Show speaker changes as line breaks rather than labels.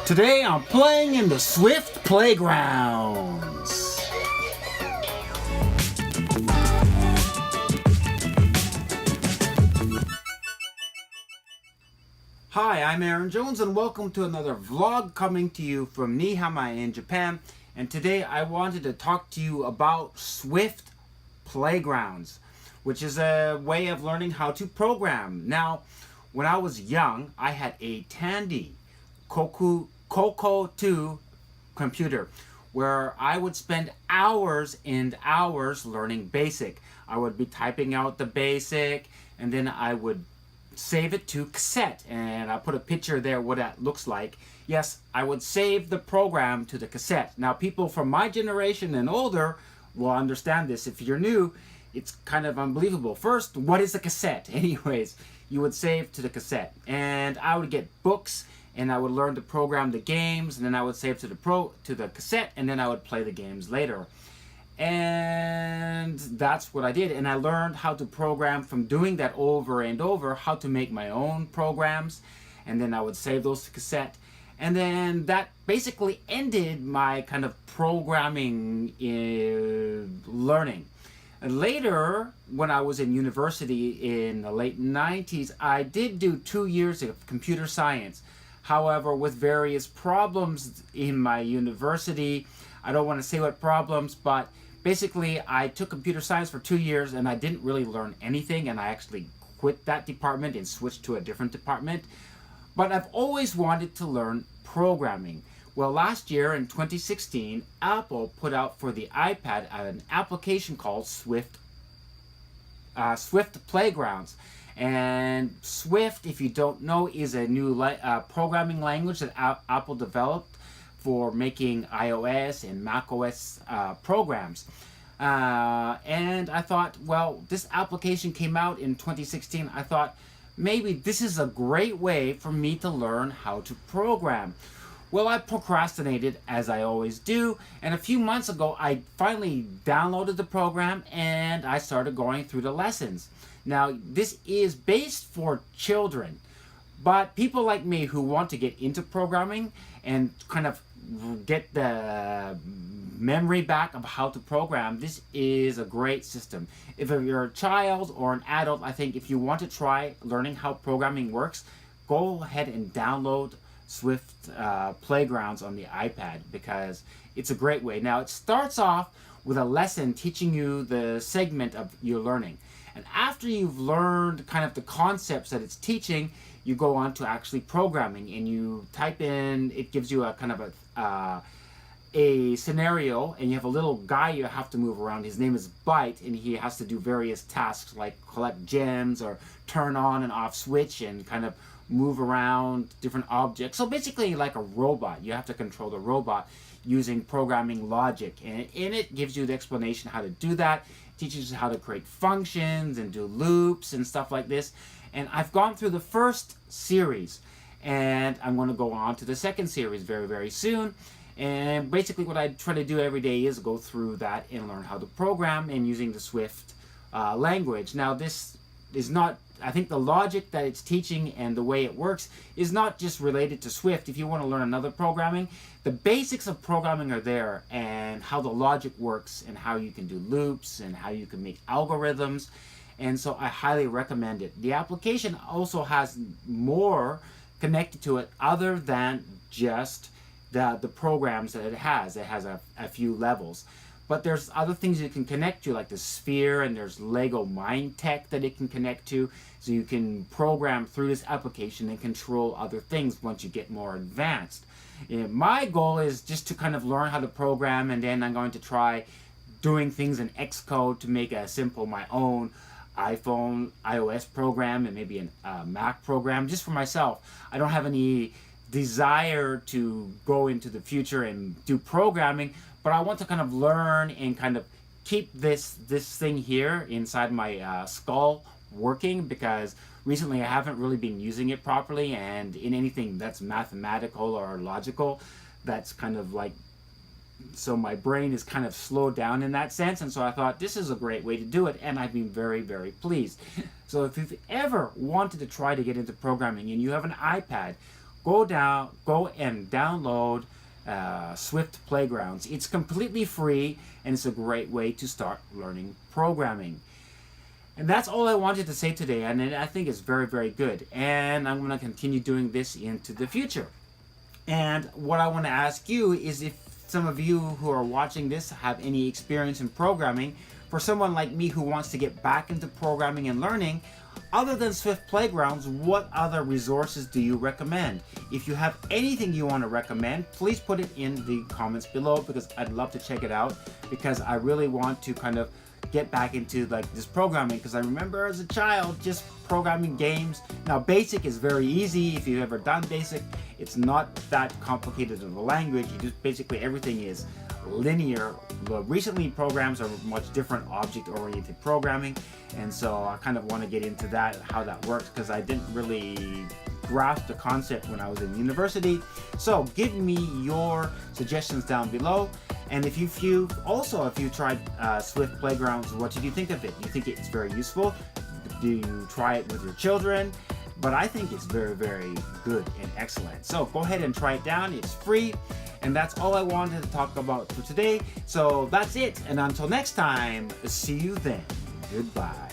Today I'm playing in the Swift Playgrounds. Hi, I'm Aaron Jones and welcome to another vlog coming to you from Niihama in Japan. And today I wanted to talk to you about Swift Playgrounds, which is a way of learning how to program. Now, when I was young, I had a Tandy Coco 2 computer where I would spend hours and hours learning BASIC. I would be typing out the BASIC and then I would save it to cassette, and I put a picture there what that looks like. Yes, I would save the program to the cassette. Now people from my generation and older will understand this. If you're new, it's kind of unbelievable. First, what is a cassette? Anyways, you would save to the cassette, and I would get books and I would learn to program the games, and then I would save to the cassette, and then I would play the games later. And that's what I did, and I learned how to program from doing that over and over, how to make my own programs, and then I would save those to cassette. And then that basically ended my kind of programming learning. And later, when I was in university in the late 90s, I did do 2 years of computer science. However, with various problems in my university, I don't want to say what problems, but basically I took computer science for 2 years and I didn't really learn anything, and I actually quit that department and switched to a different department. But I've always wanted to learn programming. Well, last year in 2016, Apple put out for the iPad an application called Swift Playgrounds. And Swift, if you don't know, is a new programming language that Apple developed for making iOS and macOS programs. And I thought, well, this application came out in 2016. I thought, maybe this is a great way for me to learn how to program. Well, I procrastinated, as I always do, and a few months ago I finally downloaded the program and I started going through the lessons. Now, this is based for children, but people like me who want to get into programming and kind of get the memory back of how to program, this is a great system. If you're a child or an adult, I think if you want to try learning how programming works, go ahead and download Swift Playgrounds on the iPad, because it's a great way. Now, it starts off with a lesson teaching you the segment of your learning. And after you've learned kind of the concepts that it's teaching, you go on to actually programming, and you type in, it gives you a kind of a scenario, and you have a little guy you have to move around. His name is Byte, and he has to do various tasks like collect gems or turn on and off switch and kind of move around different objects. So basically like a robot. You have to control the robot using programming logic, and in it gives you the explanation how to do that. It teaches you how to create functions and do loops and stuff like this. And I've gone through the first series, and I'm going to go on to the second series very, very soon. And basically what I try to do every day is go through that and learn how to program and using the Swift language. Now, this is not, I think the logic that it's teaching and the way it works is not just related to Swift. If you want to learn another programming, the basics of programming are there, and how the logic works and how you can do loops and how you can make algorithms. And so I highly recommend it. The application also has more connected to it other than just the programs that it has. It has a few levels. But there's other things you can connect to, like the Sphere, and there's Lego Mindtech that it can connect to. So you can program through this application and control other things once you get more advanced. My goal is just to kind of learn how to program, and then I'm going to try doing things in Xcode to make a simple, my own iPhone, iOS program, and maybe a Mac program just for myself. I don't have any desire to go into the future and do programming, but I want to kind of learn and kind of keep this thing here inside my skull working, because recently I haven't really been using it properly, and in anything that's mathematical or logical, that's kind of like, so my brain is kind of slowed down in that sense. And so I thought this is a great way to do it, and I've been very, very pleased. So if you've ever wanted to try to get into programming and you have an iPad, go and download Swift Playgrounds. It's completely free and it's a great way to start learning programming. And that's all I wanted to say today, and I think it's very, very good. And I'm going to continue doing this into the future. And what I want to ask you is if some of you who are watching this have any experience in programming. For someone like me who wants to get back into programming and learning, other than Swift Playgrounds, what other resources do you recommend? If you have anything you want to recommend, please put it in the comments below, because I'd love to check it out, because I really want to kind of get back into like this programming, because I remember as a child just programming games. Now BASIC is very easy. If you've ever done BASIC, it's not that complicated of a language. You just basically everything is linear. But recently programs are much different, object-oriented programming, and so I kind of want to get into that, how that works, because I didn't really grasp the concept when I was in university. So give me your suggestions down below. And if you tried Swift Playgrounds, what did you think of it? Do you think it's very useful? Do you try it with your children? But I think it's very, very good and excellent. So go ahead and try it down. It's free. And that's all I wanted to talk about for today. So that's it. And until next time, see you then. Goodbye.